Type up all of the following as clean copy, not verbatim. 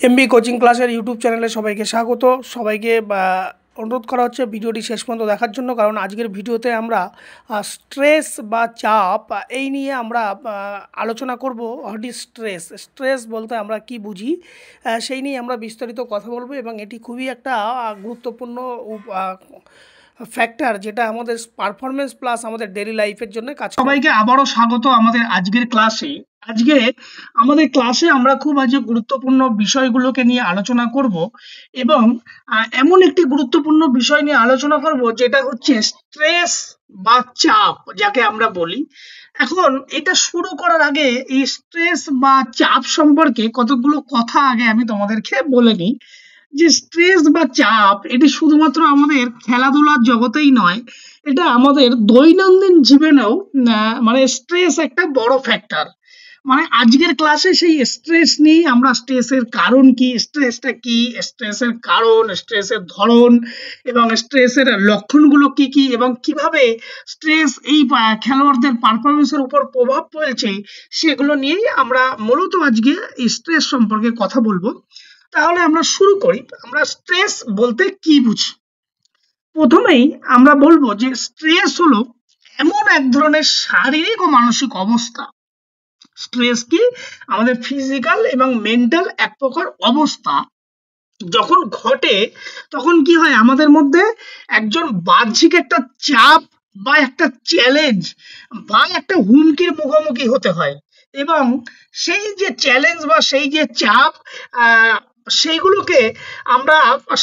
MB coaching ক্লাসের YouTube চ্যানেলে সবাইকে স্বাগত। সবাইকে অনুরোধ করা হচ্ছে ভিডিওটি শেষ পর্যন্ত দেখার জন্য, কারণ আজকের ভিডিওতে আমরা স্ট্রেস বা চাপ এই নিয়ে আমরা আলোচনা করব। হোয়াট ইজ স্ট্রেস, স্ট্রেস বলতে আমরা কি বুঝি সেই নিয়ে আমরা বিস্তারিত কথা বলবো, এবং এটি খুবই একটা গুরুত্বপূর্ণ ফ্যাক্টর যেটা আমাদের পারফরমেন্স প্লাস আমাদের ডেইলি লাইফের জন্য কাজ করে। সবাইকে আবারও স্বাগত আমাদের আজকের ক্লাসে। আজকে আমাদের ক্লাসে আমরা খুব গুরুত্বপূর্ণ বিষয়গুলোকে নিয়ে আলোচনা করব, এবং এমন একটি গুরুত্বপূর্ণ বিষয় নিয়ে আলোচনা করব যেটা হচ্ছে স্ট্রেস বা চাপ যাকে আমরা বলি। এখন এটা শুরু করার আগে এই স্ট্রেস বা চাপ সম্পর্কে কতগুলো কথা আগে আমি তোমাদেরকে বলে নিই। যে স্ট্রেস বা চাপ এটি শুধুমাত্র আমাদের খেলাধুলার জগতেই নয়, এটা আমাদের দৈনন্দিন জীবনেও মানে স্ট্রেস একটা বড় ফ্যাক্টর। মানে আজকের ক্লাসে সেই স্ট্রেস নিয়ে আমরা স্ট্রেসের কারণ কি, স্ট্রেসটা কি, স্ট্রেসের কারণ, স্ট্রেসের ধরন এবং স্ট্রেসের লক্ষণগুলো কি কি, এবং কিভাবে স্ট্রেস এই খেলোয়াড়দের পারফরমেন্সের উপর প্রভাব ফেলছে, সেগুলো নিয়েই আমরা মূলত আজকে স্ট্রেস সম্পর্কে কথা বলবো। তাহলে আমরা শুরু করি। আমরা স্ট্রেস বলতে কি বুঝি? প্রথমেই আমরা বলবো যে স্ট্রেস হলো এমন এক ধরনের শারীরিক ও মানসিক অবস্থা। স্ট্রেস কি আমাদের ফিজিক্যাল এবং মেন্টাল এক প্রকার অবস্থা। যখন ঘটে তখন কি হয়, আমাদের মধ্যে একজন বাহ্যিক একটা চাপ বা একটা চ্যালেঞ্জ বা একটা হুমকির মুখোমুখি হতে হয়, এবং সেই যে চ্যালেঞ্জ বা সেই যে চাপ সেইগুলোকে আমরা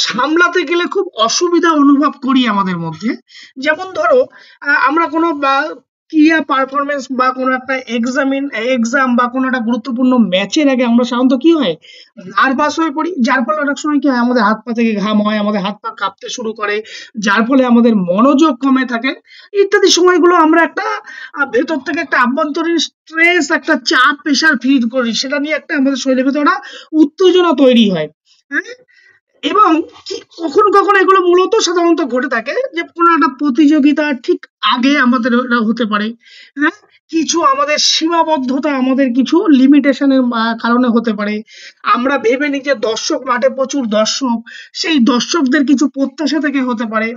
সামলাতে গেলে খুব অসুবিধা অনুভব করি আমাদের মধ্যে। যেমন ধরো আমরা কোনো ক্রিয়া পারফরমেন্স বা কোনো একটা এক্সাম বা কোনো একটা গুরুত্বপূর্ণ ম্যাচের আগে আমরা সাধারণত কি হয়, নার্ভাস হয়ে পড়ি, যার ফলে অনেক সময় কি হয়, আমাদের হাত পা থেকে ঘাম হয়, আমাদের হাত পা কাঁপতে শুরু করে, যার ফলে আমাদের মনোযোগ কমে থাকে ইত্যাদি সময়গুলো আমরা একটা ভেতর থেকে একটা আভ্যন্তরীণ স্ট্রেস, একটা চাপ, প্রেশার ফিল করি, সেটা নিয়ে একটা আমাদের শরীরের ভেতরে একটা উত্তেজনা তৈরি হয়। হ্যাঁ, এবং কখনো কখনো এগুলো মূলত সাধারণত ঘটে থাকে যে কোনো একটা প্রতিযোগিতা ঠিক আগে আমাদের হতে পারে। হ্যাঁ, কিছু আমাদের সীমাবদ্ধতা, আমাদের কিছু লিমিটেশনের কারণে হতে পারে। আমরা ভেবে নিই যে দর্শক, মাঠে প্রচুর দর্শক, সেই দর্শকদের কিছু প্রত্যাশা থেকে হতে পারে।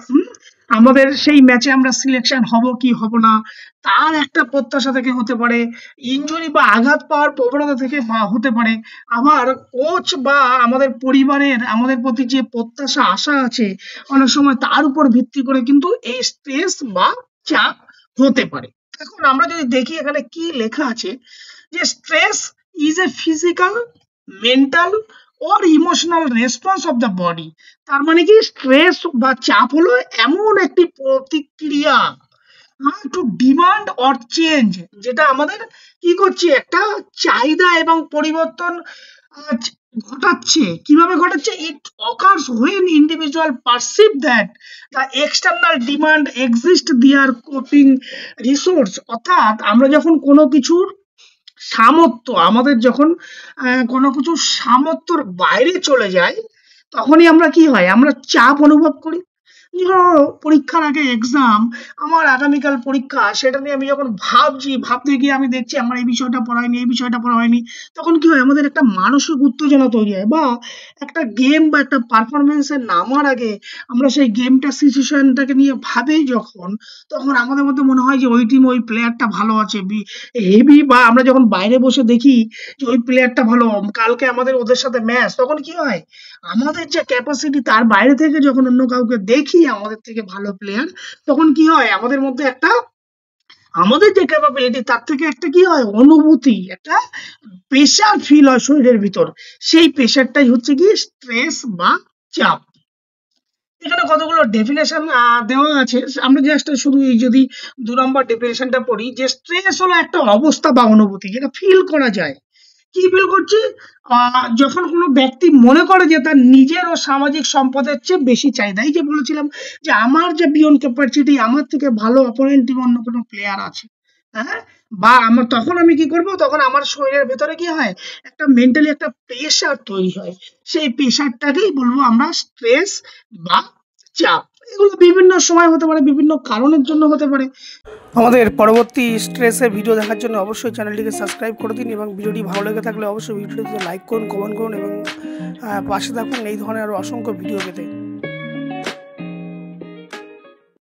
আমাদের সেই ম্যাচে আমরা সিলেকশন হব কি হব না তার একটা প্রত্যাশা থেকে হতে পারে। ইনজুরি বা আঘাত পাওয়ার প্রবণতা থেকে হতে পারে। আবার কোচ বা আমাদের পরিবারের আমাদের প্রতি যে প্রত্যাশা আশা আছে, অনেক সময় তার উপর ভিত্তি করে কিন্তু এই স্ট্রেস বা চাপ হতে পারে। এখন আমরা যদি দেখি এখানে কি লেখা আছে, যে stress is a physical, mental or emotional response of the body। তার মানে কি, স্ট্রেস বা চাপ হলো এমন একটি প্রতিক্রিয়া টু ডিমান্ড অর চেঞ্জ, যেটা আমাদের কি করছে, একটা চাহিদা এবং পরিবর্তন ঘটাচ্ছে। কিভাবে ঘটাচ্ছে? ইট occurs when individual perceive that the external demand exist their coping resource। অর্থাৎ আমরা যখন কোনো কিছুর সামর্থ্য, আমাদের যখন কোনো কিছু সামর্থ্যর বাইরে চলে যায়, তখনই আমরা কি হয়, আমরা চাপ অনুভব করি। পরীক্ষার আগে এক্সাম, আমার আগামীকাল পরীক্ষা, সেটা নিয়ে আমি যখন ভাবতে গিয়ে আমি দেখছি আমার এই বিষয়টা পড়া হয়নি, এই বিষয়টা পড়া হয়নি, তখন কি হয়, আমাদের একটা মানসিক উত্তেজনা তৈরি হয়। বা একটা গেম বা একটা পারফরমেন্সে নামার আগে আমরা সেই গেমটা সিচুয়েশনটাকে নিয়ে ভাবি যখন, তখন আমাদের মধ্যে মনে হয় যে ওই টিম, ওই প্লেয়ারটা ভালো আছে হেভি, বা আমরা যখন বাইরে বসে দেখি যে ওই প্লেয়ারটা ভালো, কালকে আমাদের ওদের সাথে ম্যাচ, তখন কি হয়, আমাদের যে ক্যাপাসিটি তার বাইরে থেকে যখন অন্য কাউকে দেখি আমাদের থেকে ভালো প্লেয়ার, তখন কি হয়, আমাদের মধ্যে একটা, আমাদের যে ক্যাপাবিলিটি তার থেকে একটা কি হয়, অনুভূতি, একটা প্রেশার ফিল হয় শরীরের ভিতর। সেই প্রেশারটাই হচ্ছে কি স্ট্রেস বা চাপ। এখানে কতগুলো ডেফিনেশন দেওয়া আছে, আমরা জাস্ট শুধু এই যদি 2 নম্বর ডেফিনেশনটা পড়ি, যে স্ট্রেস হলো একটা অবস্থা বা অনুভূতি যেটা ফিল করা যায়। কি ফিল করছি? যখন কোনো ব্যক্তি মনে করে যে তার নিজের ও সামাজিক সম্পদের চেয়ে বেশি চাহিদা। এই যে বলেছিলাম যে আমার যে বিয়ন্ড ক্যাপাসিটি, আমার থেকে ভালো অপোনেন্ট টিম অন্য কোনো প্লেয়ার আছে, হ্যাঁ, বা আমার, তখন আমি কি করব, তখন আমার শরীরের ভেতরে কি হয়, একটা মেন্টালি একটা প্রেশার তৈরি হয়। সেই প্রেশারটাকেই বলবো আমরা স্ট্রেস বা চাপ। এগুলো বিভিন্ন সময় হতে পারে, বিভিন্ন কারণের জন্য হতে পারে। আমাদের পরবর্তী স্ট্রেসের ভিডিও দেখার জন্য অবশ্যই চ্যানেলটিকে সাবস্ক্রাইব করে দিন এবং ভিডিওটি ভালো লেগে থাকলে অবশ্যই ভিডিওটিতে লাইক করুন, কমেন্ট করুন এবং পাশে থাকুন এই ধরনের আরও অসংখ্য ভিডিও পেতে।